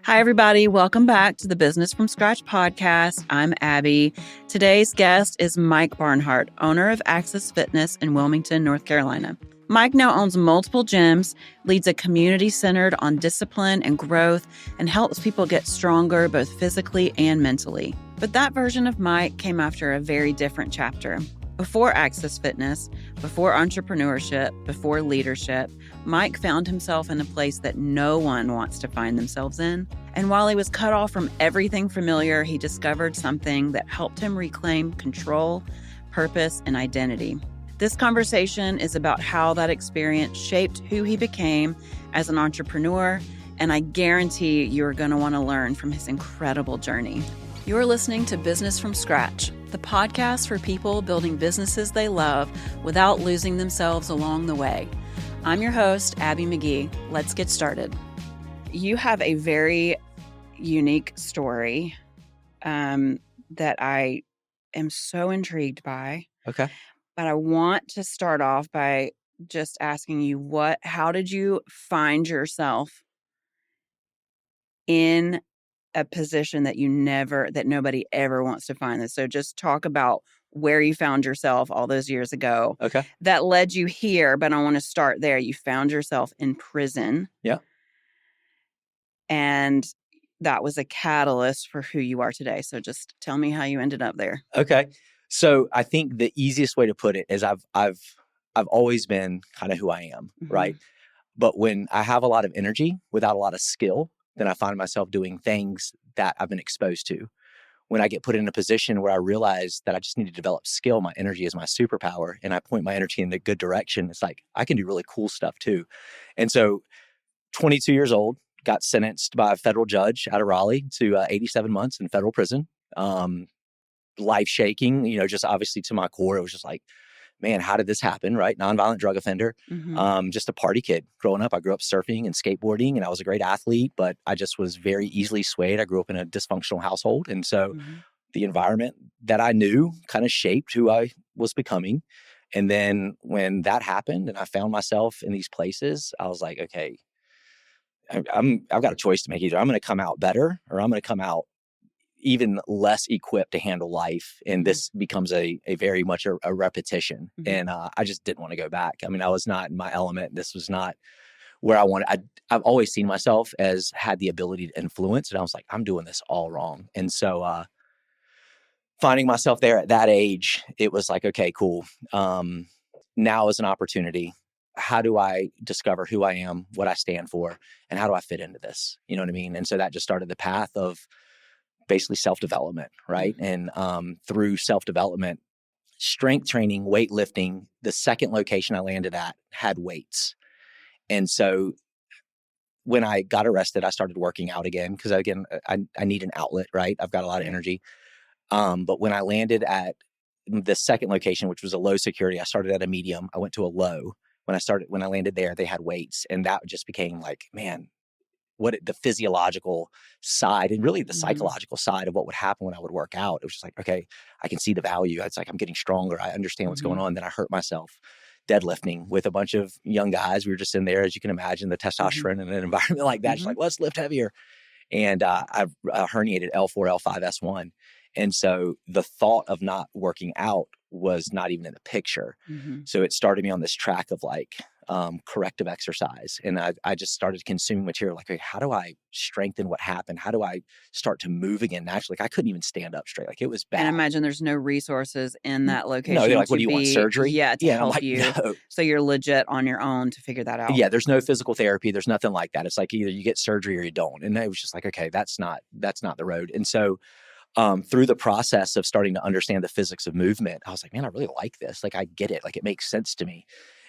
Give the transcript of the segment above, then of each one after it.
Hi, everybody. Welcome back to the Business from Scratch podcast. I'm Abby. Today's guest is Mike Barnhart, owner of Access Fitness in Wilmington, North Carolina. Mike now owns multiple gyms, leads a community centered on discipline and growth, and helps people get stronger both physically and mentally. But that version of Mike came after a very different chapter. Before Access Fitness, before entrepreneurship, before leadership, Mike found himself in a place that no one wants to find themselves in. And while he was cut off from everything familiar, he discovered something that helped him reclaim control, purpose, and identity. This conversation is about how that experience shaped who he became as an entrepreneur, and I guarantee you're going to want to learn from his incredible journey. You're listening to Business from Scratch, the podcast for people building businesses they love without losing themselves along the way. I'm your host, Abby McGee. Let's get started. You have a very unique story that I am so intrigued by. Okay. But I want to start off by just asking you how did you find yourself in a position that nobody ever wants to find this? So just talk about where you found yourself all those years ago. Okay. That led you here, but I want to start there. You found yourself in prison. Yeah. And that was a catalyst for who you are today. So just tell me how you ended up there. Okay. So I think the easiest way to put it is I've always been kind of who I am, right? But when I have a lot of energy without a lot of skill, then I find myself doing things that I've been exposed to. When I get put in a position where I realize that I just need to develop skill, my energy is my superpower, and I point my energy in the good direction, it's like I can do really cool stuff too. And so 22 years old, got sentenced by a federal judge out of Raleigh to 87 months in federal prison. Life shaking, just obviously to my core. It was just like, man, how did this happen, right? Nonviolent drug offender, just a party kid growing up. I grew up surfing and skateboarding, and I was a great athlete, but I just was very easily swayed. I grew up in a dysfunctional household. And so the environment that I knew kind of shaped who I was becoming. And then when that happened and I found myself in these places, I was like, okay, I've got a choice to make. Either I'm going to come out better or I'm going to come out even less equipped to handle life. And this becomes a very much a repetition. And I just didn't want to go back. I mean, I was not in my element. This was not where I wanted. I've always seen myself as had the ability to influence. And I was like, I'm doing this all wrong. And so finding myself there at that age, it was like, okay, cool. Now is an opportunity. How do I discover who I am, what I stand for, and how do I fit into this? You know what I mean? And so that just started the path of basically self-development, right? And through self-development, strength training, weightlifting, the second location I landed at had weights. And so when I got arrested, I started working out again because, again, I need an outlet, right? I've got a lot of energy. But when I landed at the second location, which was a low security, I started at a medium. I went to a low. When I landed there, they had weights. And that just became like, man, the physiological side and really the psychological side of what would happen when I would work out. It was just like, okay, I can see the value. It's like, I'm getting stronger. I understand what's going on. Then I hurt myself deadlifting with a bunch of young guys. We were just in there, as you can imagine, the testosterone in an environment like that. Just like, let's lift heavier. And I herniated L4, L5, S1. And so the thought of not working out was not even in the picture. So it started me on this track of like corrective exercise. And I just started consuming material like, okay, how do I strengthen what happened? How do I start to move again naturally? Like I couldn't even stand up straight. Like it was bad. And I imagine there's no resources in that location. No, they're like, what do you want, surgery? Yeah, to help you. No. So you're legit on your own to figure that out. Yeah, there's no physical therapy. There's nothing like that. It's like either you get surgery or you don't. And it was just like, okay, that's not the road. And so through the process of starting to understand the physics of movement, I was like, man, I really like this. Like, I get it. Like, it makes sense to me.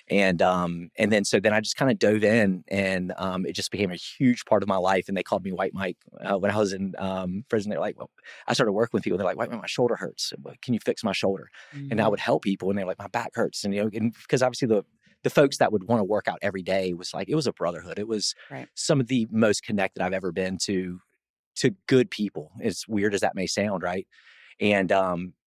And then I just kind of dove in, and it just became a huge part of my life. And they called me White Mike when I was in prison. They're like, well, I started working with people. They're like, White Mike, my shoulder hurts. Can you fix my shoulder? And I would help people, and they're like, my back hurts. And because obviously the folks that would want to work out every day was like, it was a brotherhood. It was some of the most connected I've ever been to good people, as weird as that may sound, right? And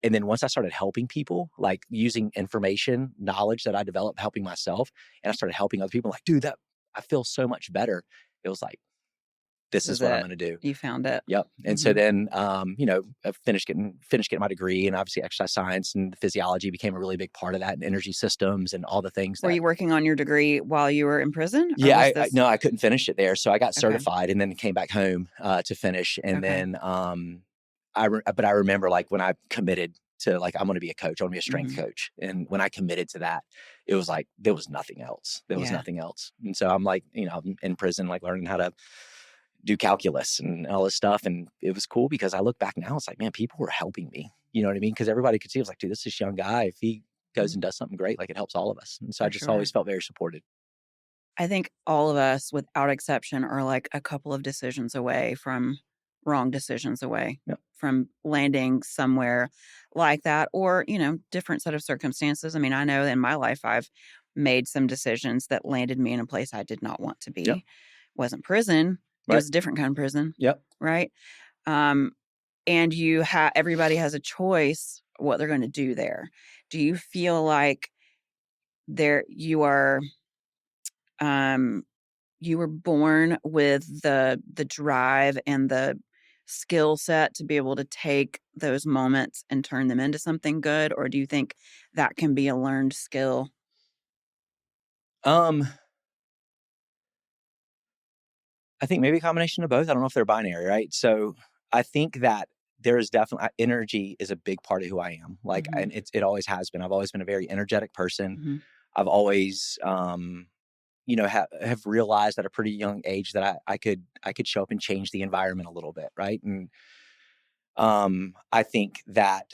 then once I started helping people, like using information, knowledge that I developed, helping myself, and I started helping other people, like, dude, I feel so much better. It was like, this is is what I'm it. going to do. You found it. Yep. And so then, I finished getting my degree, and obviously exercise science and physiology became a really big part of that, and energy systems and all the things Were that. you working on your degree while you were in prison? Or Yeah, was no, this? I couldn't finish it there. So I got Okay. certified and then came back home to finish. And Okay. then, but I remember like when I committed to like, I'm going to be a coach, I want to be a strength coach. And when I committed to that, it was like, there was nothing else. There was Yeah. nothing else. And so I'm like, I'm in prison, like learning how to do calculus and all this stuff. And it was cool because I look back now, it's like, man, people were helping me. You know what I mean? Because everybody could see, it was like, dude, this is this young guy. If he goes and does something great, like it helps all of us. And so I For just always sure. felt very supported. I think all of us, without exception, are like a couple of decisions away from wrong decisions away Yep. from landing somewhere like that, or, different set of circumstances. I mean, I know in my life, I've made some decisions that landed me in a place I did not want to be. Yep. Wasn't prison. It Right. was a different kind of prison. Yep. Right. And everybody has a choice what they're going to do there. Do you feel like you are, you were born with the drive and the skill set to be able to take those moments and turn them into something good? Or do you think that can be a learned skill? I think maybe a combination of both. I don't know if they're binary, right? So I think that there is definitely energy is a big part of who I am. Like, and it always has been. I've always been a very energetic person. I've always, have realized at a pretty young age that I could show up and change the environment a little bit, right? And I think that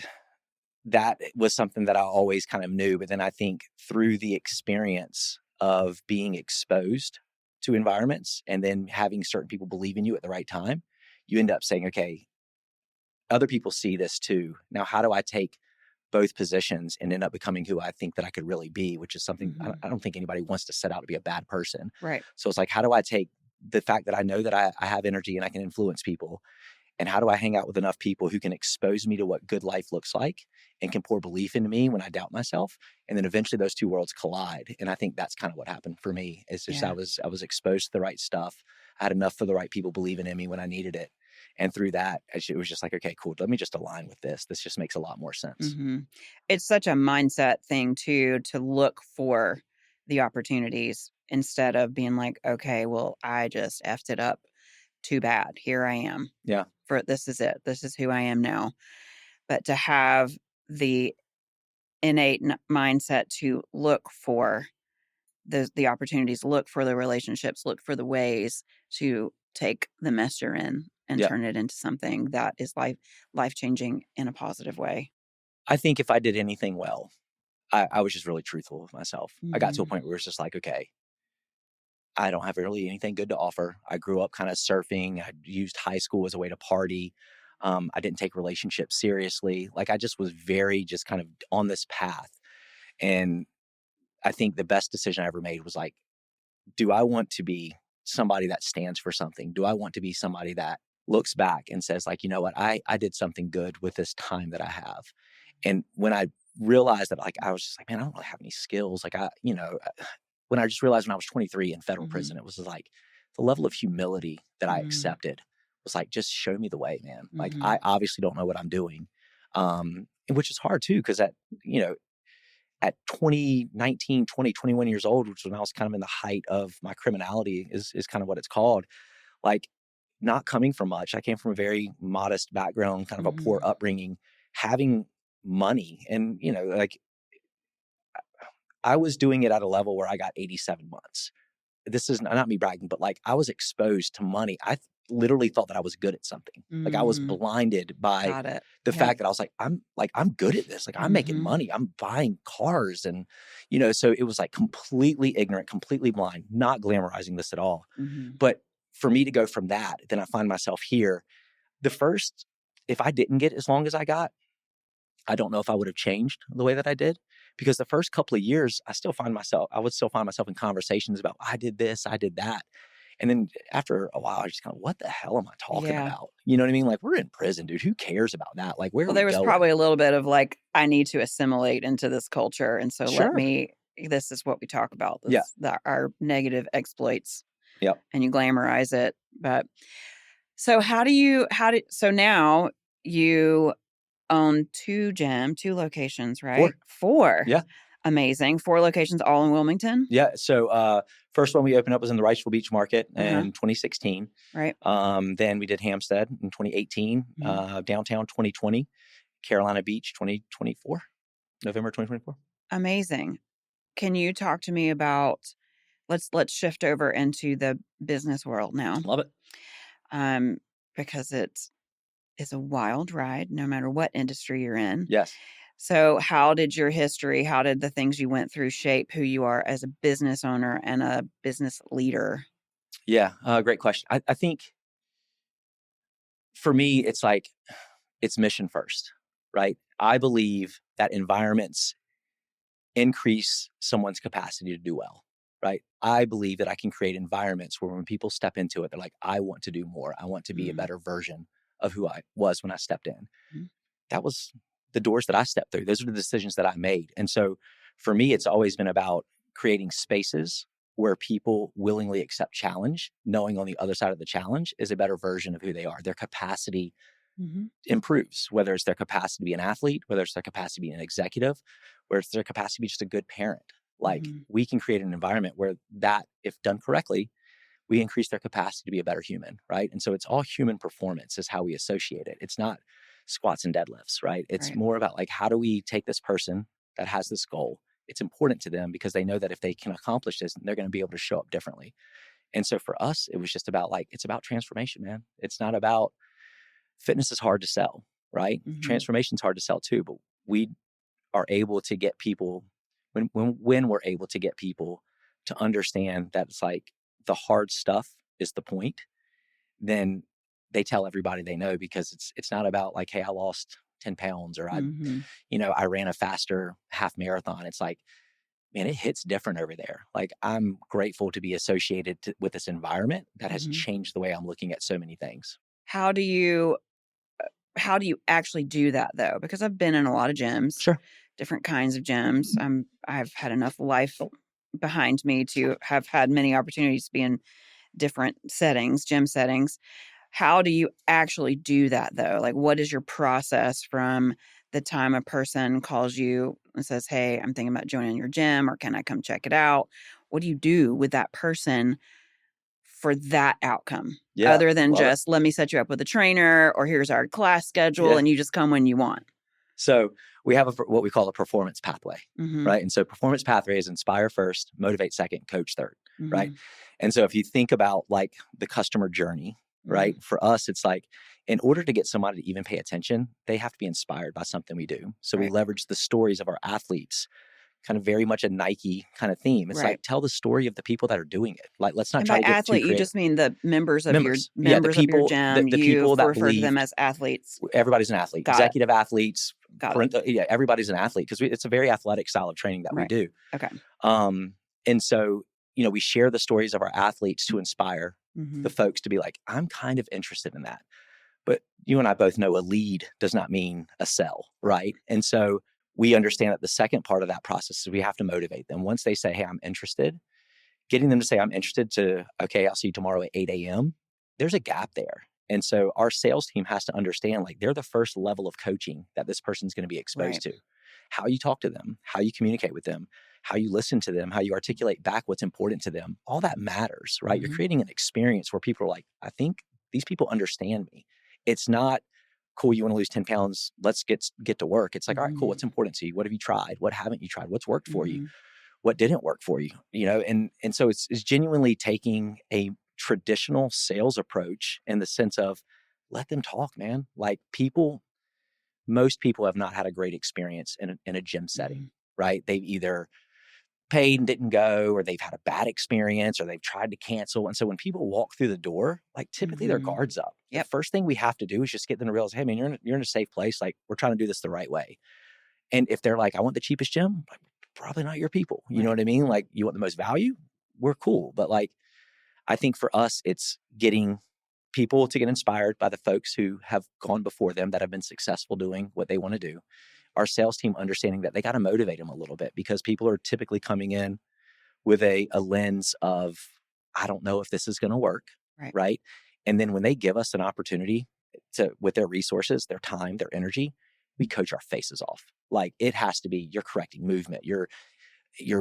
was something that I always kind of knew. But then I think through the experience of being exposed to environments and then having certain people believe in you at the right time, you end up saying, okay, other people see this too. Now, how do I take both positions and end up becoming who I think that I could really be, which is something I don't think anybody wants to set out to be a bad person. Right. So it's like, how do I take the fact that I know that I have energy and I can influence people, and how do I hang out with enough people who can expose me to what good life looks like and can pour belief into me when I doubt myself? And then eventually those two worlds collide. And I think that's kind of what happened for me. It's just, I was exposed to the right stuff. I had enough of the right people believing in me when I needed it. And through that, it was just like, okay, cool. Let me just align with this. This just makes a lot more sense. It's such a mindset thing too, to look for the opportunities instead of being like, okay, well, I just effed it up. Too bad. Here I am. Yeah. This is it. This is who I am now. But to have the innate mindset to look for the opportunities, look for the relationships, look for the ways to take the mess you're in and turn it into something that is life-changing in a positive way. I think if I did anything well, I was just really truthful with myself. I got to a point where it's just like, okay, I don't have really anything good to offer. I grew up kind of surfing. I used high school as a way to party. I didn't take relationships seriously. Like I just was very just kind of on this path. And I think the best decision I ever made was like, do I want to be somebody that stands for something? Do I want to be somebody that looks back and says like, you know what, I did something good with this time that I have. And when I realized that, like, I was just like, man, I don't really have any skills. Like when I just realized when I was 23 in federal prison, it was like the level of humility that I accepted was like, just show me the way, man. Like, I obviously don't know what I'm doing. Which is hard too. Cause at 20, 21 years old, which was when I was kind of in the height of my criminality is kind of what it's called. Like not coming from much. I came from a very modest background, kind of a poor upbringing, having money and, like I was doing it at a level where I got 87 months. This is not me bragging, but like I was exposed to money. I literally thought that I was good at something. Like I was blinded by the fact that I was like, I'm good at this. Like I'm making money. I'm buying cars. And, so it was like completely ignorant, completely blind, not glamorizing this at all. But for me to go from that, then I find myself here. If I didn't get as long as I got, I don't know if I would have changed the way that I did, because the first couple of years, I would still find myself in conversations about, I did this, I did that. And then after a while, I just kind of, what the hell am I talking about? You know what I mean? Like, we're in prison, dude. Who cares about that? Like, where are we there was going? probably a little bit of like, I need to assimilate into this culture. And so this is what we talk about. Our negative exploits. Yep. And you glamorize it But so so now you own two locations, right? 4. Four. Yeah. Amazing. 4 locations all in Wilmington? Yeah. So first one we opened up was in the Wrightsville Beach Market Uh-huh. in 2016. Right. Then we did Hampstead in 2018, downtown 2020, Carolina Beach 2024, November 2024. Amazing. Can you talk to me about let's shift over into the business world now. Love it. Because it is a wild ride no matter what industry you're in. Yes. So how did the things you went through shape who you are as a business owner and a business leader? Yeah. Great question. I think for me, it's mission first, right? I believe that environments increase someone's capacity to do well, right? I believe that I can create environments where when people step into it, they're like, I want to do more. I want to be a better version of who I was when I stepped in. Mhm. That was the doors that I stepped through. Those are the decisions that I made. And so for me, it's always been about creating spaces where people willingly accept challenge, knowing on the other side of the challenge is a better version of who they are. Their capacity improves, whether it's their capacity to be an athlete, whether it's their capacity to be an executive, whether it's their capacity to be just a good parent. Like we can create an environment where that, if done correctly, we increase their capacity to be a better human, right? And so it's all human performance is how we associate it. It's not squats and deadlifts, right? It's more about like, how do we take this person that has this goal? It's important to them because they know that if they can accomplish this, they're going to be able to show up differently. And so for us, it was just about like, it's about transformation, man. It's not about fitness is hard to sell, right? Transformation is hard to sell too, but we are able to get people when we're able to get people to understand that it's like the hard stuff is the point, then they tell everybody they know because it's not about like, hey, I lost 10 pounds or I ran a faster half marathon. It's like, man, it hits different over there. Like I'm grateful to be associated with this environment that has changed the way I'm looking at so many things. How do you actually do that though? Because I've been in a lot of gyms, Sure. different kinds of gyms. I've had enough life behind me to have had many opportunities to be in different settings, gym settings. How do you actually do that though? Like what is your process from the time a person calls you and says, "Hey, I'm thinking about joining your gym," or "Can I come check it out?" What do you do with that person for that outcome? Yeah. Other than just let me set you up with a trainer or here's our class schedule and you just come when you want. So we have what we call a performance pathway, right? And so performance pathway is inspire first, motivate second, coach third, right? And so if you think about like the customer journey, right? For us, it's like in order to get somebody to even pay attention, they have to be inspired by something we do. So we leverage the stories of our athletes, kind of very much a Nike kind of theme. It's like tell the story of the people that are doing it. Like let's not try to get athlete, too creative. You just mean the members of your members of your gym. The people that refer to them as athletes. Everybody's an athlete. Executive athletes. Yeah, everybody's an athlete because it's a very athletic style of training that we do. Okay. And so we share the stories of our athletes to inspire the folks to be like, I'm kind of interested in that. But you and I both know a lead does not mean a sell, right? And so we understand that the second part of that process is we have to motivate them. Once they say, hey, I'm interested, getting them to say, I'm interested to, okay, I'll see you tomorrow at 8 a.m. There's a gap there. And so our sales team has to understand, like they're the first level of coaching that this person's going to be exposed to. How you talk to them, how you communicate with them, how you listen to them, how you articulate back what's important to them. All that matters, right? You're creating an experience where people are like, I think these people understand me. It's not, cool, you want to lose 10 pounds, let's get to work. It's like, all right, cool, what's important to you? What have you tried? What haven't you tried? What's worked for you? What didn't work for you? And so it's genuinely taking a traditional sales approach in the sense of let them talk, man. Like most people have not had a great experience in a gym setting, right? They've either paid and didn't go, or they've had a bad experience, or they've tried to cancel. And so when people walk through the door, like typically their guard's up. The first thing we have to do is just get them to realize, hey man, you're in a safe place. Like we're trying to do this the right way. And if they're like, I want the cheapest gym, like, probably not your people. You know what I mean? Like you want the most value, we're cool. But like, I think for us, it's getting people to get inspired by the folks who have gone before them that have been successful doing what they want to do. Our sales team understanding that they got to motivate them a little bit because people are typically coming in with a lens of, I don't know if this is going to work. Right. And then when they give us an opportunity with their resources, their time, their energy, we coach our faces off. Like, it has to be, you're correcting movement. You're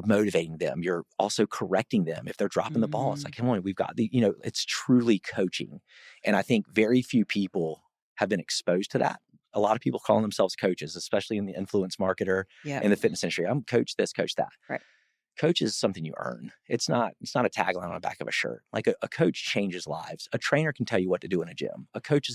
motivating them. You're also correcting them if they're dropping the ball. It's like, come on, we've got it's truly coaching. And I think very few people have been exposed to that. A lot of people call themselves coaches, especially in the influence marketer in the fitness industry. I'm coach this, coach that. Right. Coach is something you earn. It's not a tagline on the back of a shirt. Like, a coach changes lives. A trainer can tell you what to do in a gym. A coach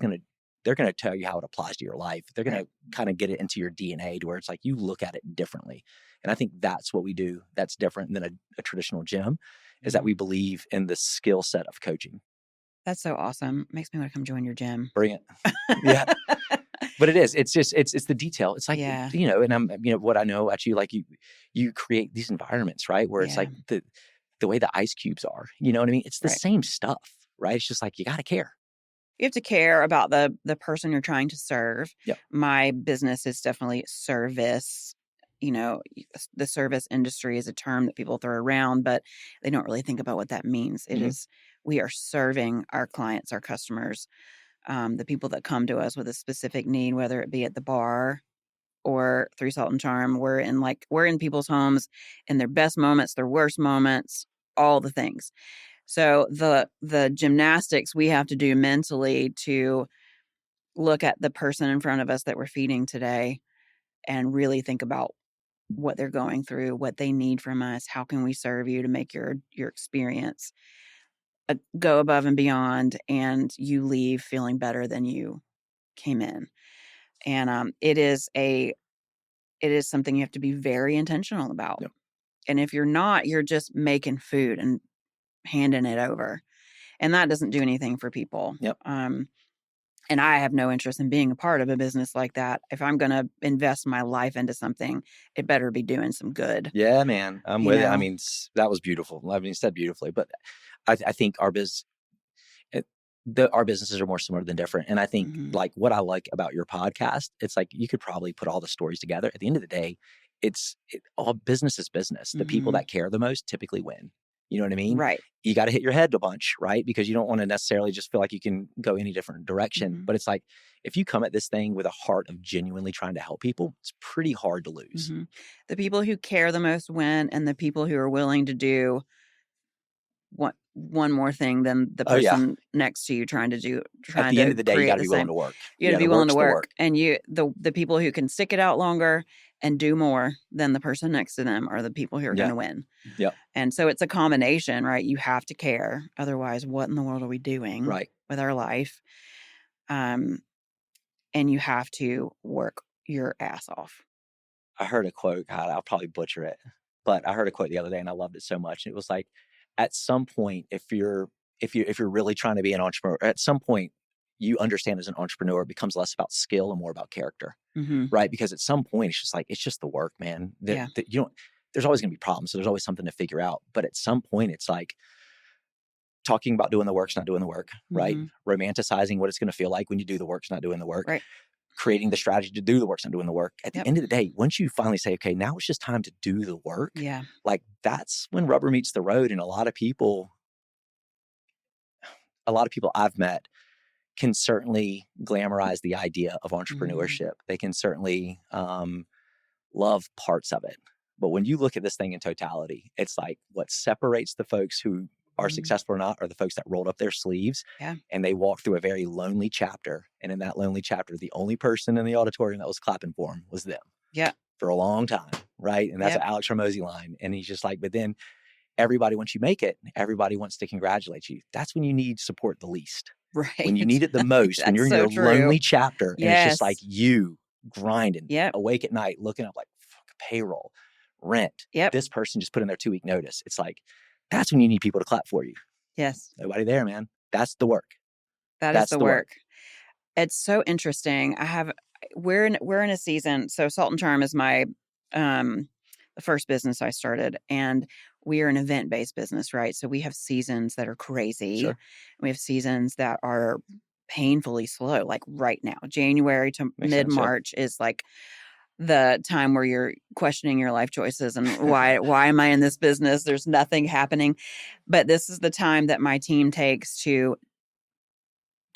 they're going to tell you how it applies to your life. They're going to kind of get it into your DNA to where it's like you look at it differently. And I think that's what we do that's different than a traditional gym, is that we believe in the skill set of coaching. That's so awesome. Makes me want to come join your gym. Bring it. Yeah. But it is. It's just, it's the detail. It's like, and I'm, what I know at you, like you create these environments, right? Where it's like the way the ice cubes are, you know what I mean? It's the same stuff, right? It's just like, you got to care. You have to care about the person you're trying to serve. Yep. My business is definitely service. The service industry is a term that people throw around, but they don't really think about what that means. It is, we are serving our clients, our customers, the people that come to us with a specific need, whether it be at the bar or through Salt and Charm. We're in people's homes in their best moments, their worst moments, all the things. So the gymnastics we have to do mentally to look at the person in front of us that we're feeding today and really think about what they're going through, what they need from us. How can we serve you to make your experience go above and beyond, and you leave feeling better than you came in? And it is something you have to be very intentional about. Yep. And if you're not, you're just making food and handing it over. And that doesn't do anything for people. Yep. And I have no interest in being a part of a business like that. If I'm going to invest my life into something, it better be doing some good. Yeah, man. I'm with it. I mean, that was beautiful. I mean, you said beautifully, but I think our businesses are more similar than different. And I think like what I like about your podcast, it's like you could probably put all the stories together. At the end of the day, all business is business. The people that care the most typically win. You know what I mean? Right. You got to hit your head a bunch, right? Because you don't want to necessarily just feel like you can go any different direction. But it's like, if you come at this thing with a heart of genuinely trying to help people, it's pretty hard to lose. The people who care the most win, and the people who are willing to do one more thing than the person next to you trying to do. At the end of the day, you got to be willing to work. You got to be willing to work. And the people who can stick it out longer and do more than the person next to them are the people who are going to win. Yeah. And so it's a combination, right? You have to care. Otherwise, what in the world are we doing with our life? And you have to work your ass off. I heard a quote, God, I'll probably butcher it, but I heard a quote the other day and I loved it so much. And it was like, at some point, if you're really trying to be an entrepreneur, at some point you understand as an entrepreneur, it becomes less about skill and more about character, right? Because at some point it's just the work, man. There's always going to be problems. So there's always something to figure out. But at some point it's like talking about doing the work's not doing the work, right? Romanticizing what it's going to feel like when you do the work's not doing the work. Right. Creating the strategy to do the work's not doing the work. At the end of the day, once you finally say, okay, now it's just time to do the work. Yeah. Like, that's when rubber meets the road. And a lot of people I've met can certainly glamorize the idea of entrepreneurship. They can certainly love parts of it. But when you look at this thing in totality, it's like what separates the folks who are successful or not are the folks that rolled up their sleeves and they walked through a very lonely chapter. And in that lonely chapter, the only person in the auditorium that was clapping for them was them. Yeah. For a long time. Right. And that's an Alex Hormozy line. And he's just like, but then everybody, once you make it, everybody wants to congratulate you. That's when you need support the least. Right. When you need it the most, when you're in your lonely chapter and it's just like you grinding, awake at night, looking up like payroll, rent. This person just put in their 2-week notice. It's like, that's when you need people to clap for you. Yes. Nobody there, man. That's the work. That's the work. It's so interesting. We're in a season. So Salt and Charm is my the first business I started, and we are an event-based business, right? So we have seasons that are crazy. Sure. We have seasons that are painfully slow, like right now. January to mid-March is like the time where you're questioning your life choices and why am I in this business? There's nothing happening. But this is the time that my team takes to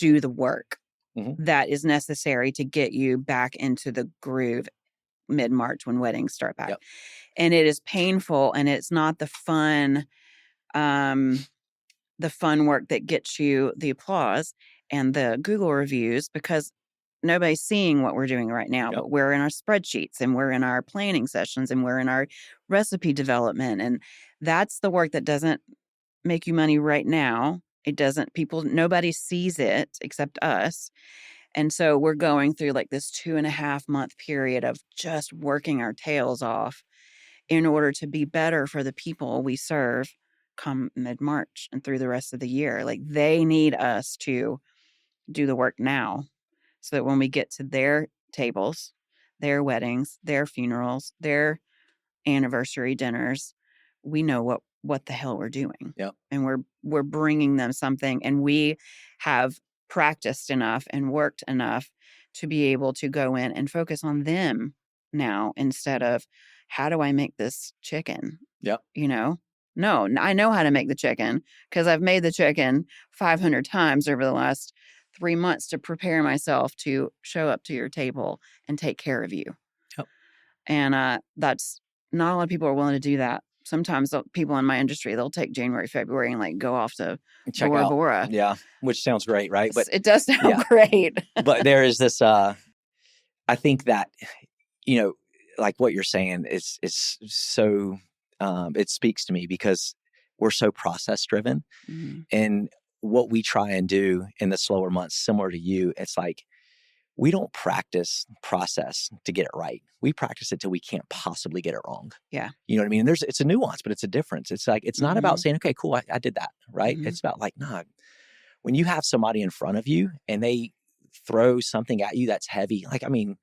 do the work Mm-hmm. that is necessary to get you back into the groove mid-March when weddings start back. Yep. And it is painful, and it's not the fun work that gets you the applause and the Google reviews, because nobody's seeing what we're doing right now. Yep. But we're in our spreadsheets, and we're in our planning sessions, and we're in our recipe development. And that's the work that doesn't make you money right now. It doesn't, nobody sees it except us. And so we're going through like this 2.5 month period of just working our tails off in order to be better for the people we serve come mid-March and through the rest of the year. Like, they need us to do the work now, so that when we get to their tables, their weddings, their funerals, their anniversary dinners, we know what the hell we're doing. Yep. And we're bringing them something, and we have practiced enough and worked enough to be able to go in and focus on them now, instead of, how do I make this chicken? Yep. No, I know how to make the chicken, because I've made the chicken 500 times over the last 3 months to prepare myself to show up to your table and take care of you. Yep. And that's not a lot of people are willing to do that. Sometimes people in my industry, they'll take January, February, and like go off to Check Bora out. Bora. Yeah, which sounds great, right? But it does sound great. But there is this. I think that, like what you're saying is so. It speaks to me because we're so process driven, Mm-hmm. and what we try and do in the slower months, similar to you, it's like, we don't practice process to get it right. We practice it till we can't possibly get it wrong. Yeah. You know what I mean? It's a nuance, but it's a difference. It's like, it's not about saying, okay, cool, I did that, right? Mm-hmm. It's about like, nah, when you have somebody in front of you and they throw something at you that's heavy, like, I mean,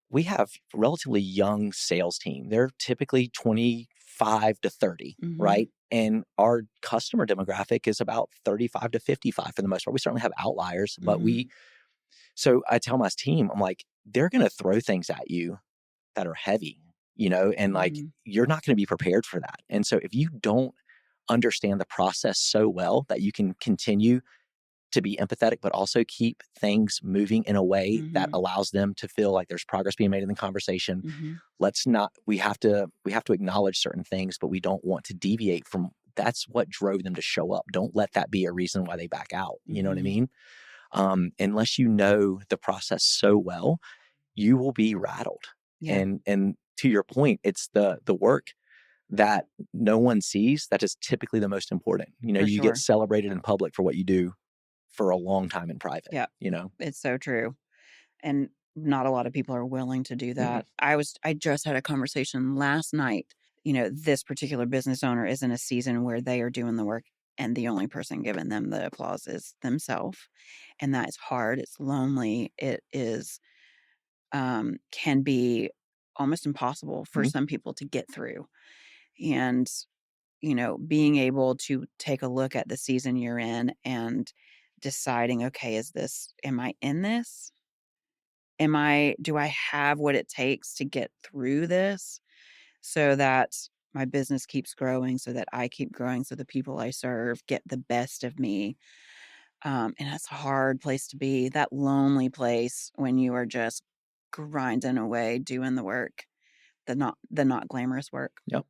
we have a relatively young sales team. They're typically 25 to 30, Mm-hmm. right? And our customer demographic is about 35 to 55 for the most part. We certainly have outliers, but Mm-hmm. so I tell my team, I'm like, they're going to throw things at you that are heavy, and like, Mm-hmm. you're not going to be prepared for that. And so if you don't understand the process so well that you can continue to be empathetic, but also keep things moving in a way Mm-hmm. that allows them to feel like there's progress being made in the conversation. Mm-hmm. We have to acknowledge certain things, but we don't want to deviate from, that's what drove them to show up. Don't let that be a reason why they back out. You know what I mean? Unless you know the process so well, you will be rattled. Yeah. And to your point, it's the work that no one sees that is typically the most important. You get celebrated in public for what you do for a long time in private. Yeah. It's so true. And not a lot of people are willing to do that. I just had a conversation last night. This particular business owner is in a season where they are doing the work, and the only person giving them the applause is themselves. And that is hard. It's lonely. It is, can be almost impossible for some people to get through. And, being able to take a look at the season you're in and deciding, okay, am I in this? Do I have what it takes to get through this, so that my business keeps growing, so that I keep growing, so the people I serve get the best of me? And that's a hard place to be, that lonely place when you are just grinding away, doing the work, the not glamorous work. Yep.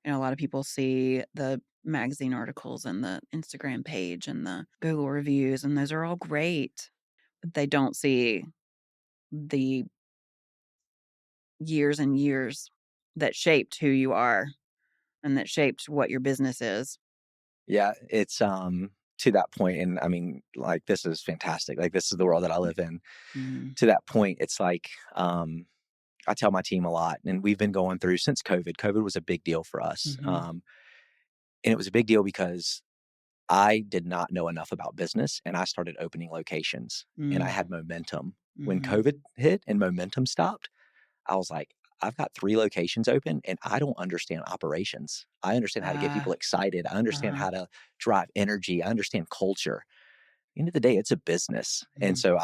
A lot of people see the magazine articles and the Instagram page and the Google reviews, and those are all great, but they don't see the years and years that shaped who you are and that shaped what your business is. Yeah, it's to that point, and I mean, like, this is fantastic. Like, this is the world that I live in. To that point, it's like, I tell my team a lot, and we've been going through since COVID. COVID was a big deal for us. And it was a big deal because I did not know enough about business, and I started opening locations, and I had momentum. When COVID hit and momentum stopped, I was like, I've got 3 locations open, and I don't understand operations. I understand how to get people excited. I understand how to drive energy. I understand culture. At the end of the day, it's a business. And so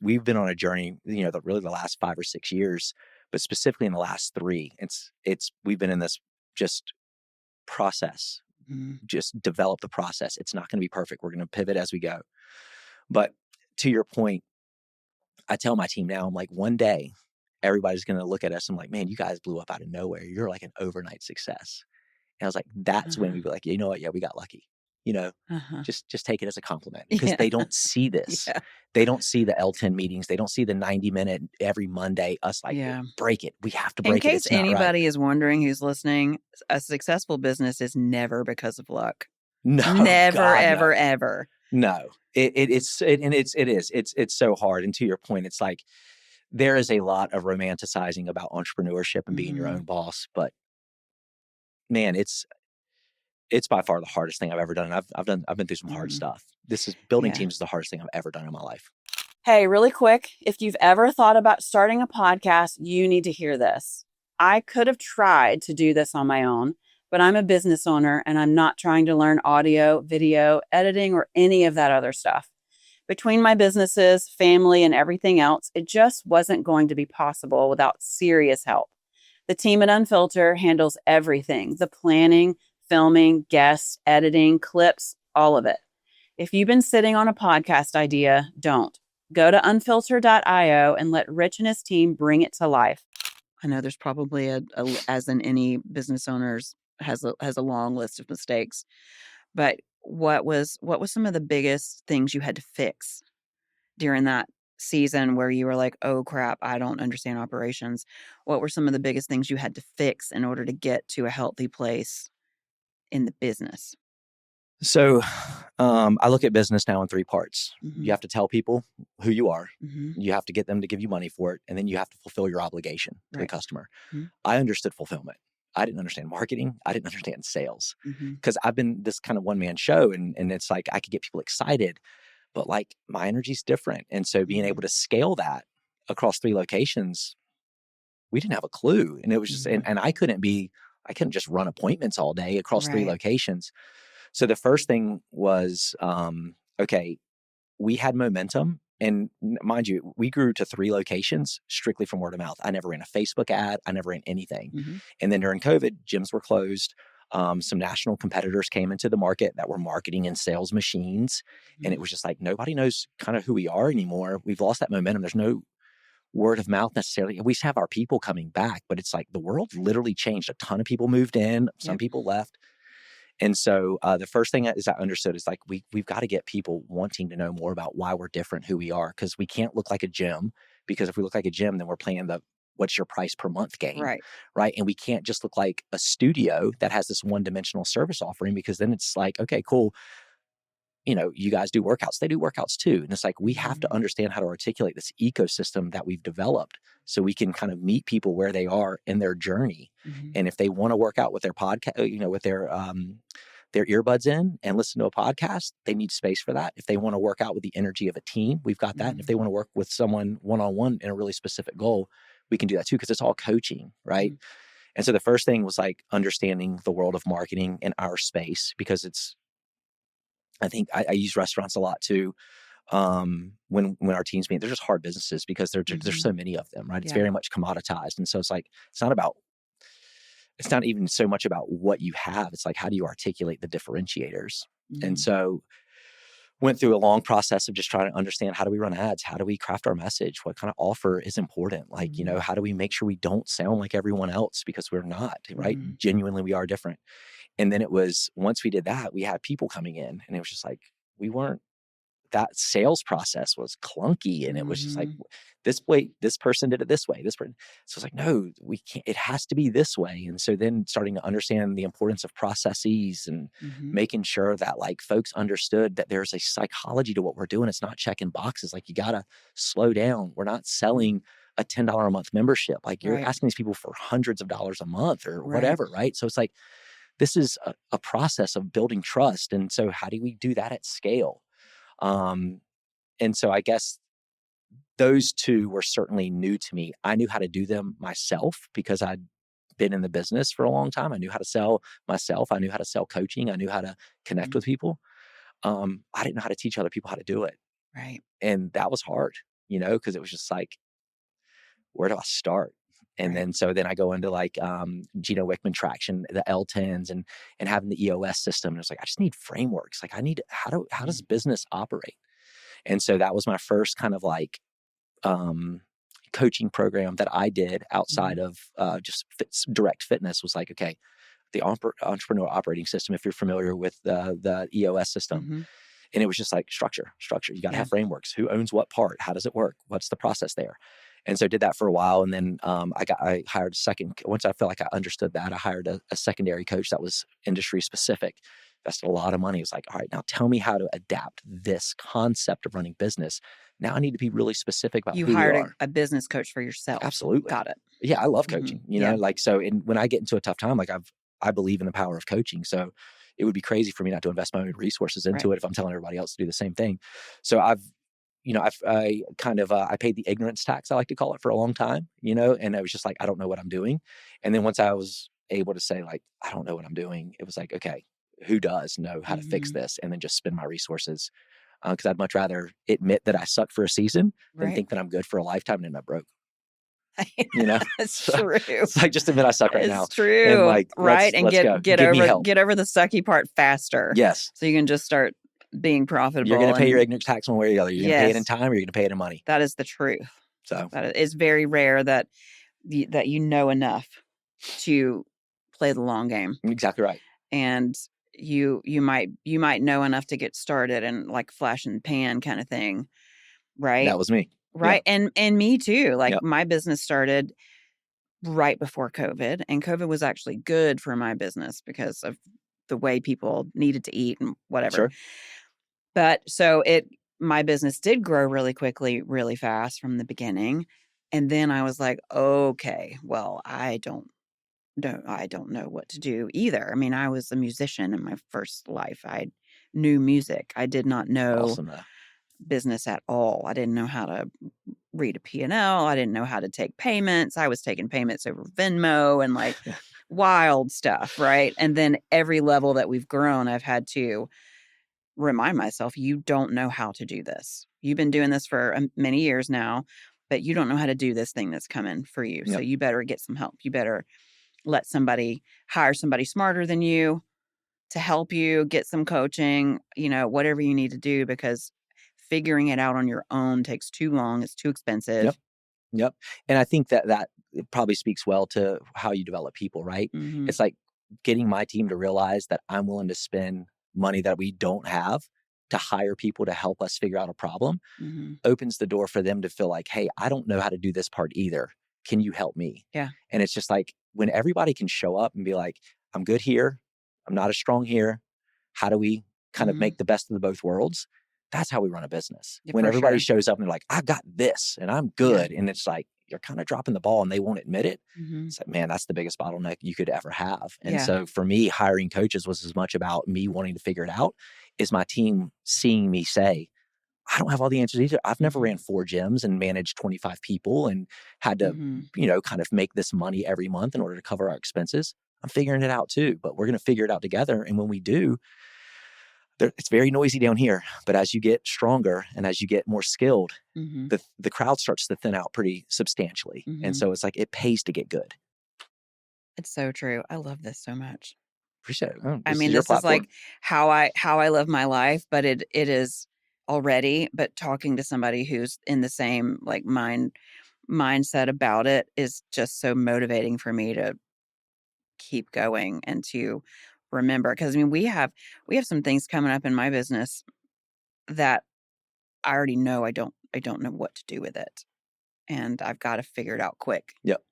we've been on a journey, really the last 5 or 6 years, but specifically in the last 3, we've been in this just process just develop the process. It's not going to be perfect. We're going to pivot as we go. But to your point, I tell my team now, I'm like, one day everybody's going to look at us. I'm like, man, you guys blew up out of nowhere. You're like an overnight success. And I was like, that's when we were like, you know what? Yeah, we got lucky. You know, just take it as a compliment, because they don't see this. Yeah. They don't see the L10 meetings. They don't see the 90-minute every Monday, us like, break it. We have to break it. In case It's not anybody right. is wondering who's listening, a successful business is never because of luck. No, Never, God, ever, no. ever. No, it is. It's so hard. And to your point, it's like, there is a lot of romanticizing about entrepreneurship and being your own boss, but man, it's by far the hardest thing I've ever done. And I've been through some hard stuff. Building teams is the hardest thing I've ever done in my life. Hey, really quick, if you've ever thought about starting a podcast, you need to hear this. I could have tried to do this on my own, but I'm a business owner and I'm not trying to learn audio, video, editing, or any of that other stuff. Between my businesses, family, and everything else, it just wasn't going to be possible without serious help. The team at Unfilter handles everything: the planning, filming, guests, editing, clips, all of it. If you've been sitting on a podcast idea, don't. Go to unfilter.io and let Rich and his team bring it to life. I know there's probably as in any business owners has a long list of mistakes, but what was some of the biggest things you had to fix during that season where you were like, oh crap, I don't understand operations? What were some of the biggest things you had to fix in order to get to a healthy place in the business? So I look at business now in three parts. You have to tell people who you are. You have to get them to give you money for it. And then you have to fulfill your obligation to the customer. I understood fulfillment. I didn't understand marketing. I didn't understand sales, because I've been this kind of one-man show, and it's like I could get people excited, but like my energy's different. And so being able to scale that across 3 locations, we didn't have a clue. And it was just, and I couldn't just run appointments all day across 3 locations. So the first thing was, okay, we had momentum. And mind you, we grew to 3 locations strictly from word of mouth. I never ran a Facebook ad. I never ran anything. And then during COVID, gyms were closed. Some national competitors came into the market that were marketing and sales machines. And it was just like, nobody knows kind of who we are anymore. We've lost that momentum. There's no word of mouth necessarily. We have our people coming back, but it's like the world literally changed. A ton of people moved in. Some people left. And so the first thing is I understood is like, we've got to get people wanting to know more about why we're different, who we are, because we can't look like a gym, because if we look like a gym, then we're playing the what's your price per month game. Right. And we can't just look like a studio that has this one-dimensional service offering, because then it's like, okay, cool. You know, you guys do workouts. They do workouts too. And it's like, we have to understand how to articulate this ecosystem that we've developed so we can kind of meet people where they are in their journey. And if they want to work out with their podcast, you know, with their earbuds in and listen to a podcast, they need space for that. If they want to work out with the energy of a team, we've got that. And if they want to work with someone one-on-one in a really specific goal, we can do that too, because it's all coaching, right? And so the first thing was like understanding the world of marketing in our space, because I think I use restaurants a lot too. When our teams meet, they're just hard businesses because there's so many of them, right? It's very much commoditized. And so it's like, it's not even so much about what you have. It's like, how do you articulate the differentiators? And so went through a long process of just trying to understand, how do we run ads? How do we craft our message? What kind of offer is important? Like, you know, how do we make sure we don't sound like everyone else, because we're not, right? Genuinely, we are different. And then it was, once we did that, we had people coming in, and it was just like, that sales process was clunky. And it was just like, this person did it this way. So it's like, no, we can't, it has to be this way. And so then starting to understand the importance of processes and making sure that like folks understood that there's a psychology to what we're doing. It's not checking boxes. Like, you got to slow down. We're not selling a $10 a month membership. Like, you're asking these people for hundreds of dollars a month or whatever. Right. So it's like, this is a process of building trust. And so how do we do that at scale? And so I guess those 2 were certainly new to me. I knew how to do them myself because I'd been in the business for a long time. I knew how to sell myself. I knew how to sell coaching. I knew how to connect with people. I didn't know how to teach other people how to do it. Right. And that was hard, you know, because it was just like, where do I start? And then I go into like Gino Wickman traction, the L10s, and having the EOS system. And it's like, I just need frameworks. Like I need how does business operate? And so that was my first kind of like coaching program that I did outside of just direct fitness. Was like, okay, the entrepreneur operating system, if you're familiar with the EOS system. And it was just like structure. You got to have frameworks. Who owns what part? How does it work? What's the process there? And so I did that for a while. And then I hired once I felt like I understood that, I hired a secondary coach that was industry specific. Invested a lot of money. It was like, all right, now tell me how to adapt this concept of running business. Now I need to be really specific about who we are. You hired a business coach for yourself. Absolutely. Got it. Yeah, I love coaching. You know, like, so when I get into a tough time, like I believe in the power of coaching. So it would be crazy for me not to invest my own resources into it if I'm telling everybody else to do the same thing. So I paid the ignorance tax, I like to call it, for a long time, you know, and I was just like, I don't know what I'm doing. And then once I was able to say like, I don't know what I'm doing, it was like, okay, who does know how to fix this? And then just spend my resources. Because I'd much rather admit that I suck for a season than think that I'm good for a lifetime and end up broke. You know, it's true. It's like, just admit I suck right now. It's true. And like, let's get over the sucky part faster. Yes. So you can just start being profitable. You're going to pay your ignorance tax one way or the other. You're going to pay it in time, or you're going to pay it in money. That is the truth. So that is very rare that you know enough to play the long game. Exactly right. And you might know enough to get started and like flash in the pan kind of thing, right? That was me. Right. Yeah. And me too. Like my business started right before COVID, and COVID was actually good for my business because of the way people needed to eat and whatever. Sure. But so my business did grow really quickly, really fast from the beginning. And then I was like, okay, well, I don't know what to do either. I mean, I was a musician in my first life. I knew music. I did not know business at all. I didn't know how to read a P&L. I didn't know how to take payments. I was taking payments over Venmo and like wild stuff, right? And then every level that we've grown, I've had to remind myself, you don't know how to do this. You've been doing this for many years now, but you don't know how to do this thing that's coming for you. So you better get some help. You better hire somebody smarter than you to help you, get some coaching, you know, whatever you need to do, because figuring it out on your own takes too long. It's too expensive. Yep. And I think that it probably speaks well to how you develop people, right? It's like getting my team to realize that I'm willing to spend money that we don't have to hire people to help us figure out a problem opens the door for them to feel like, hey, I don't know how to do this part either. Can you help me? Yeah. And it's just like, when everybody can show up and be like, I'm good here, I'm not as strong here, how do we kind of make the best of the both worlds? That's how we run a business. When everybody shows up and they're like, I got this and I'm good. And it's like, you're kind of dropping the ball and they won't admit it. It's like, man, that's the biggest bottleneck you could ever have. And so for me, hiring coaches was as much about me wanting to figure it out as my team seeing me say, I don't have all the answers either. I've never ran 4 gyms and managed 25 people and had to, you know, kind of make this money every month in order to cover our expenses. I'm figuring it out too, but we're going to figure it out together. And when we do, it's very noisy down here, but as you get stronger and as you get more skilled, the crowd starts to thin out pretty substantially. And so it's like, it pays to get good. It's so true. I love this so much. Appreciate it. Oh, I mean, this is like how I live my life, but it is already, but talking to somebody who's in the same like mindset about it is just so motivating for me to keep going and to remember. Because I mean, we have some things coming up in my business that I already know I don't know what to do with it, and I've got to figure it out quick. Yep.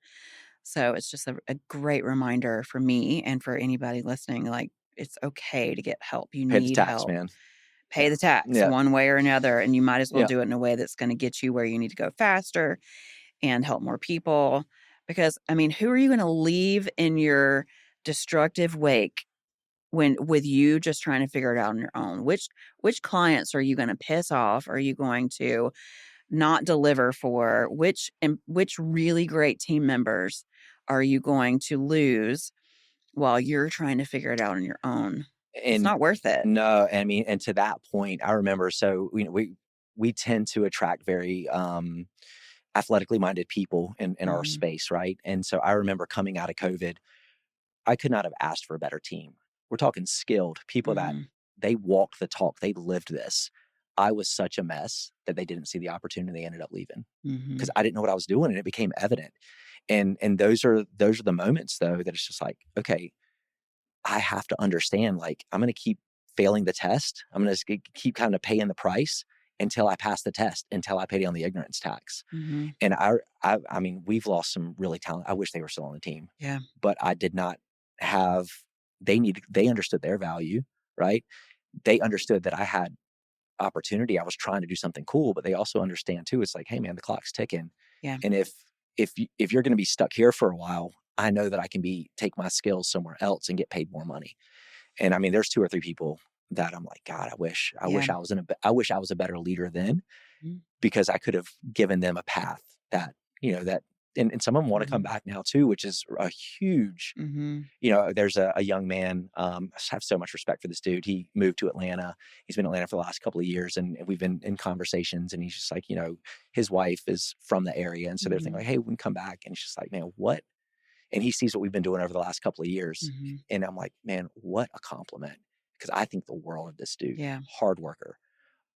So it's just a great reminder for me and for anybody listening. Like, it's okay to get help. You Pay need the tax, help. man. Pay the tax one way or another, and you might as well do it in a way that's going to get you where you need to go faster and help more people. Because I mean, who are you going to leave in your destructive wake with you just trying to figure it out on your own? Which clients are you going to piss off? Are you going to not deliver for? Which really great team members are you going to lose while you're trying to figure it out on your own? It's not worth it. No, I mean, and to that point, I remember, so we tend to attract very athletically minded people in our Mm-hmm. space, right? And so I remember coming out of COVID, I could not have asked for a better team. We're talking skilled people that Mm-hmm. they walked the talk, they lived this. I was such a mess that they didn't see the opportunity. They ended up leaving Mm-hmm. because I didn't know what I was doing, and it became evident. And those are the moments though that it's just like, okay, I have to understand, like, I'm going to keep failing the test. I'm going to keep kind of paying the price until I pass the test, until I pay on the ignorance tax. Mm-hmm. And I mean, we've lost some really talent. I wish they were still on the team, Yeah. but I did not have, they understood their value, right? They understood that I had opportunity. I was trying to do something cool, but they also understand too. It's like, hey man, the clock's ticking. Yeah. And if you're going to be stuck here for a while, I know that I can take my skills somewhere else and get paid more money. And I mean, there's 2 or 3 people that I'm like, God, Yeah. I wish I was a better leader then, Mm-hmm. because I could have given them a path that, that, and some of them want to come back now too, which is a huge, Mm-hmm. there's a young man, I just have so much respect for this dude. He moved to Atlanta. He's been in Atlanta for the last couple of years, and we've been in conversations, and he's just like, his wife is from the area. And so they're thinking like, hey, we can come back. And he's just like, man, what? And he sees what we've been doing over the last couple of years. Mm-hmm. And I'm like, man, what a compliment. Because I think the world of this dude, Yeah. hard worker,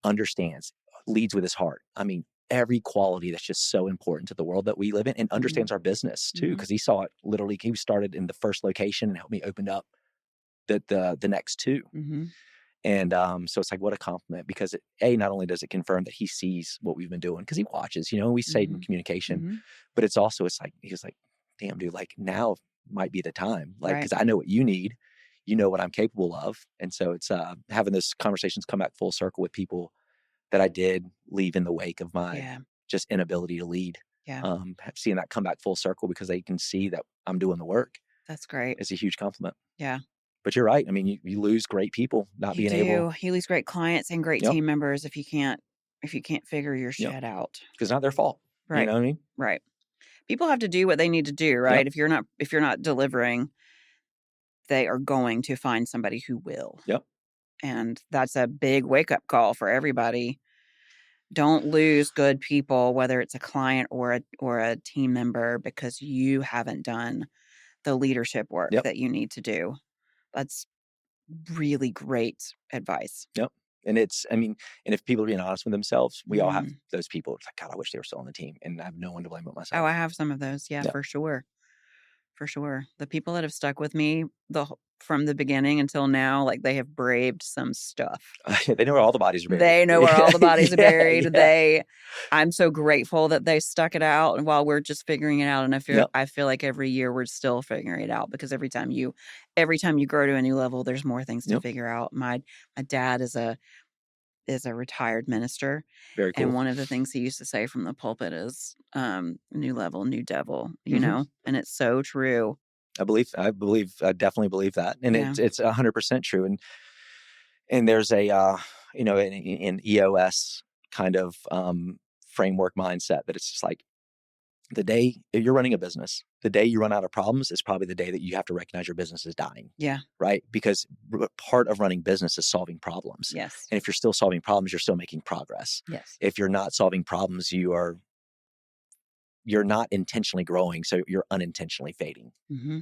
understands, leads with his heart. I mean, every quality that's just so important to the world that we live in, and understands our business too. Because he saw it literally, he started in the first location and helped me open up the next 2. Mm-hmm. And so it's like, what a compliment, because not only does it confirm that he sees what we've been doing, because he watches, we stayed in communication, Mm-hmm. but it's also, it's like, he was like, damn dude, like now might be the time, like, Right. because I know what you need, what I'm capable of. And so it's having those conversations come back full circle with people that I did leave in the wake of my Yeah. just inability to lead. Yeah. Seeing that come back full circle because they can see that I'm doing the work That's great. is a huge compliment. Yeah. But you're right. I mean, you lose great people not You being able. do. You lose great clients and great Yep. team members if you can't figure your Yep. shit out. Because it's not their fault. You Right. know what I mean? Right. People have to do what they need to do, right? Yep. If you're not delivering, they are going to find somebody who will. Yep. And that's a big wake-up call for everybody. Don't lose good people, whether it's a client or a team member, because you haven't done the leadership work Yep. that you need to do. That's really great advice. Yep. And and if people are being honest with themselves, we all have Mm. those people. It's like, God, I wish they were still on the team, and I have no one to blame but Oh, myself. I have some of those. Yeah, Yep. for sure. For sure. The people that have stuck with me from the beginning until now, like, they have braved some stuff. They know where all the bodies are buried. They know where all the bodies are buried. Yeah. I'm so grateful that they stuck it out, and while we're just figuring it out. And Yep. I feel like every year we're still figuring it out, because every time you grow to a new level, there's more things to Yep. figure out. My dad is a retired minister. Very cool. And one of the things he used to say from the pulpit is, new level, new devil, Mhm. and it's so true. I definitely believe that. And Yeah. it's 100% true. And there's a, an EOS kind of framework mindset that it's just like, the day you're running a business, the day you run out of problems is probably the day that you have to recognize your business is dying. Yeah. Right? Because part of running business is solving problems. Yes. And if you're still solving problems, you're still making progress. Yes. If you're not solving problems, you're not intentionally growing, so you're unintentionally fading. Mm-hmm.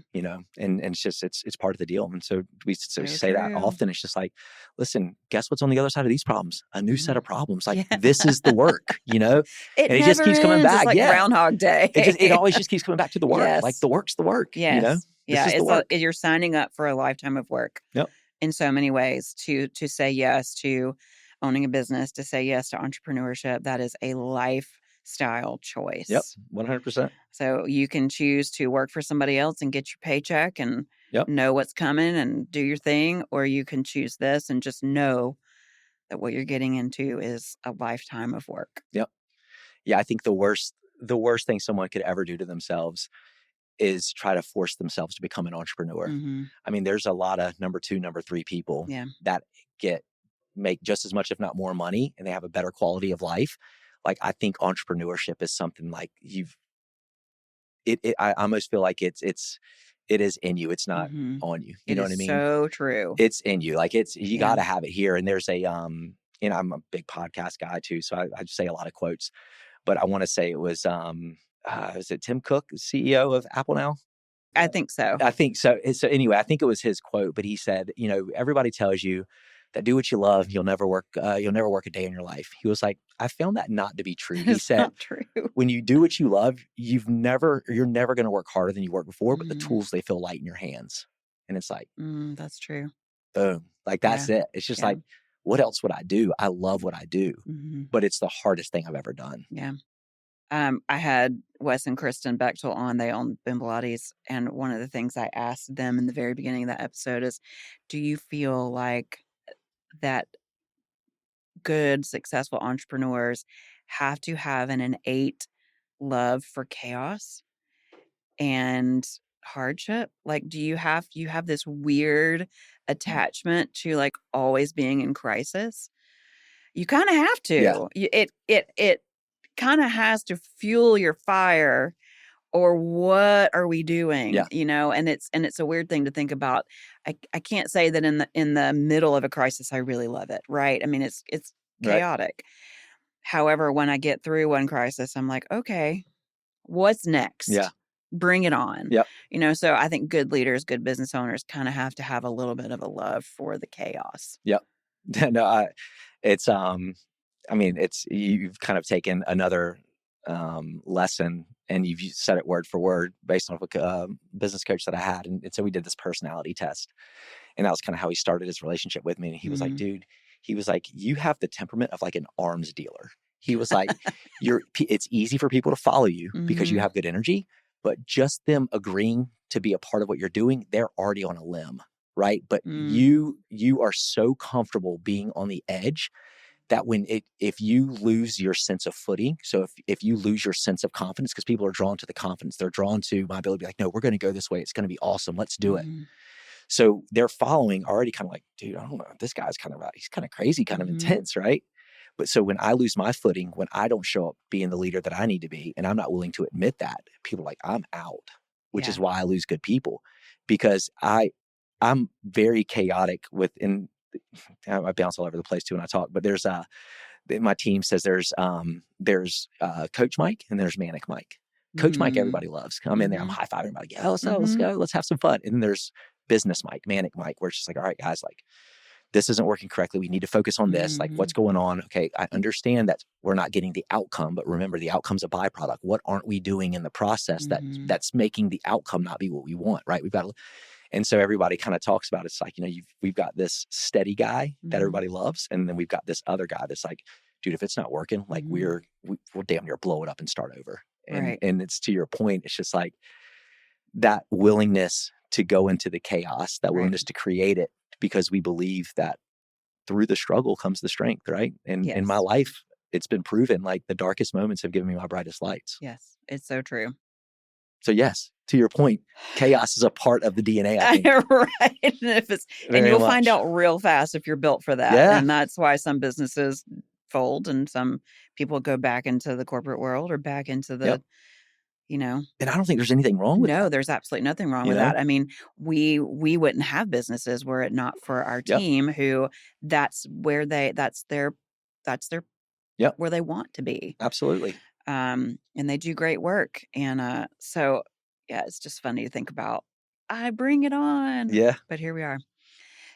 And it's just it's part of the deal. And so we say that true. often. It's just like, listen, guess what's on the other side of these problems? A new set of problems. Like, Yeah. this is the work, It and it just keeps coming ends. back. It's like Yeah. Groundhog Day. It always just keeps coming back to the work. Yes. Like, the work's the work. Yes. This is the work. You're signing up for a lifetime of work. Yep. In so many ways, to say yes to owning a business, to say yes to entrepreneurship. That is a lifestyle choice. Yep. 100%. So you can choose to work for somebody else and get your paycheck and know what's coming and do your thing, or you can choose this and just know that what you're getting into is a lifetime of work. Yep. Yeah, I think the worst thing someone could ever do to themselves is try to force themselves to become an entrepreneur. Mm-hmm. I mean, there's a lot of number 2, number 3 people that make just as much, if not more money, and they have a better quality of life. Like, I think entrepreneurship is something like I almost feel like it is in you. It's not on you. You know what I mean? So true. It's in you. Like, you got to have it here. And there's a, I'm a big podcast guy too. So I just say a lot of quotes, but I want to say it was is it Tim Cook, CEO of Apple now? I think so. I think so. So anyway, I think it was his quote, but he said, everybody tells you that do what you love, you'll never work a day in your life. He was like, I found that not to be true. He It's said, not true. when you do what you love, you're never going to work harder than you worked before, but the tools, they feel light in your hands. And it's like, that's true. boom, like that's it. It's just like, what else would I do? I love what I do, but it's the hardest thing I've ever done. Yeah. I had Wes and Kristen Bechtel on. They own Ben Pilates. And one of the things I asked them in the very beginning of that episode is, do you feel like that good, successful entrepreneurs have to have an innate love for chaos and hardship? Like, do you have this weird attachment to like always being in crisis? You kind of have to. It kind of has to fuel your fire, or what are we doing? And it's a weird thing to think about. I can't say that in the middle of a crisis I really love it, right? I mean, it's chaotic. Right. However, when I get through one crisis, I'm like, okay, what's next? Yeah. Bring it on. Yep. So I think good leaders, good business owners kind of have to have a little bit of a love for the chaos. Yep. No, it's you've kind of taken another lesson, and you've said it word for word based on a business coach that I had. And so we did this personality test, and that was kind of how he started his relationship with me. And he was like, dude, you have the temperament of like an arms dealer. He was like, it's easy for people to follow you because you have good energy, but just them agreeing to be a part of what you're doing, they're already on a limb, right? But you are so comfortable being on the edge that if you lose your sense of footing, so if you lose your sense of confidence, because people are drawn to the confidence, they're drawn to my ability to be like, no, we're going to go this way. It's going to be awesome. Let's do it. So they're following already kind of like, dude, I don't know. This guy's he's kind of crazy, kind of intense, right? But so when I lose my footing, when I don't show up being the leader that I need to be, and I'm not willing to admit that, people are like, I'm out, which is why I lose good people, because I'm very chaotic within. I bounce all over the place too when I talk, but there's my team says there's Coach Mike and there's Manic Mike. Coach Mike, everybody loves. I'm in there, I'm high-fiving everybody. Yeah, let's go, let's have some fun. And then there's Business Mike, Manic Mike, where it's just like, all right, guys, like this isn't working correctly. We need to focus on this. Like, what's going on? Okay, I understand that we're not getting the outcome, but remember, the outcome's a byproduct. What aren't we doing in the process that's making the outcome not be what we want, right? We've got to. And so everybody kind of talks about it's like, we've got this steady guy that everybody loves. And then we've got this other guy that's like, dude, if it's not working, like we'll damn near blow it up and start over. And and it's to your point, it's just like that willingness to go into the chaos, that willingness to create it, because we believe that through the struggle comes the strength, right? And in my life, it's been proven, like the darkest moments have given me my brightest lights. Yes, it's so true. So yes, to your point, chaos is a part of the DNA, I think. Right. And you'll find out real fast if you're built for that. Yeah. And that's why some businesses fold and some people go back into the corporate world or back into the, And I don't think there's anything wrong with that. No, there's absolutely nothing wrong with that. I mean, we wouldn't have businesses were it not for our team who that's their where they want to be. Absolutely. And they do great work. And so, yeah, it's just funny to think about. I bring it on. Yeah. But here we are.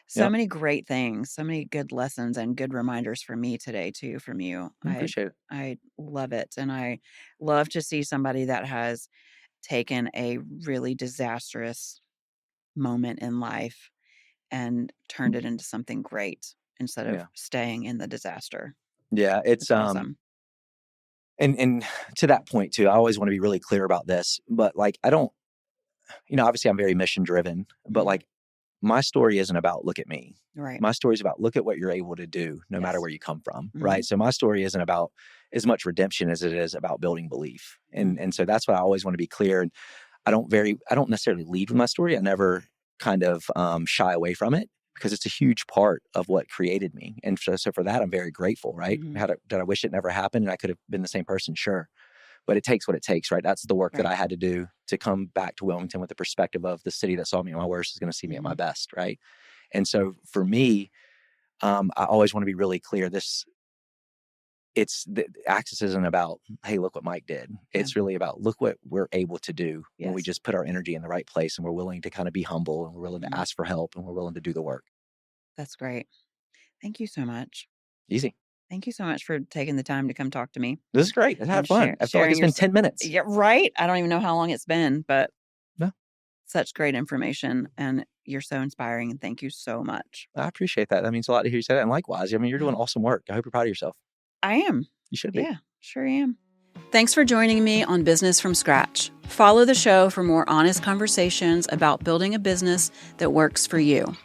So many great things, so many good lessons and good reminders for me today, too, from you. I appreciate it. I love it. And I love to see somebody that has taken a really disastrous moment in life and turned it into something great instead of staying in the disaster. Yeah, it's awesome. And to that point too, I always want to be really clear about this, but like I don't, obviously I'm very mission driven, but like my story isn't about look at me. Right. My story is about look at what you're able to do no matter where you come from. Right. So my story isn't about as much redemption as it is about building belief. And so that's why I always want to be clear. And I don't necessarily lead with my story. I never kind of shy away from it because it's a huge part of what created me. And so for that, I'm very grateful. Right. Did I wish it never happened and I could have been the same person? Sure. But it takes what it takes, right? That's the work that I had to do to come back to Wilmington with the perspective of the city that saw me at my worst is going to see me at my best, right? And so for me, I always want to be really clear. Access isn't about, hey, look what Mike did. It's really about, look what we're able to do when we just put our energy in the right place and we're willing to kind of be humble and we're willing to ask for help and we're willing to do the work. That's great. Thank you so much. Easy. Thank you so much for taking the time to come talk to me. This is great. I've had fun. I feel like it's been 10 minutes. Yeah, right. I don't even know how long it's been, but no. Such great information, and you're so inspiring, and thank you so much. I appreciate that. That means a lot to hear you say that. And likewise, I mean, you're doing awesome work. I hope you're proud of yourself. I am. You should be. Yeah, sure am. Thanks for joining me on Business from Scratch. Follow the show for more honest conversations about building a business that works for you.